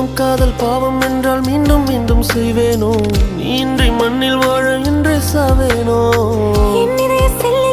என்னும் காதல் பாவம் என்றால் மீண்டும் மீண்டும் செய்வேனோ? நீ இன்றி மண்ணில் வாழ இன்றே சாவேனோ? என் இதய செல்ல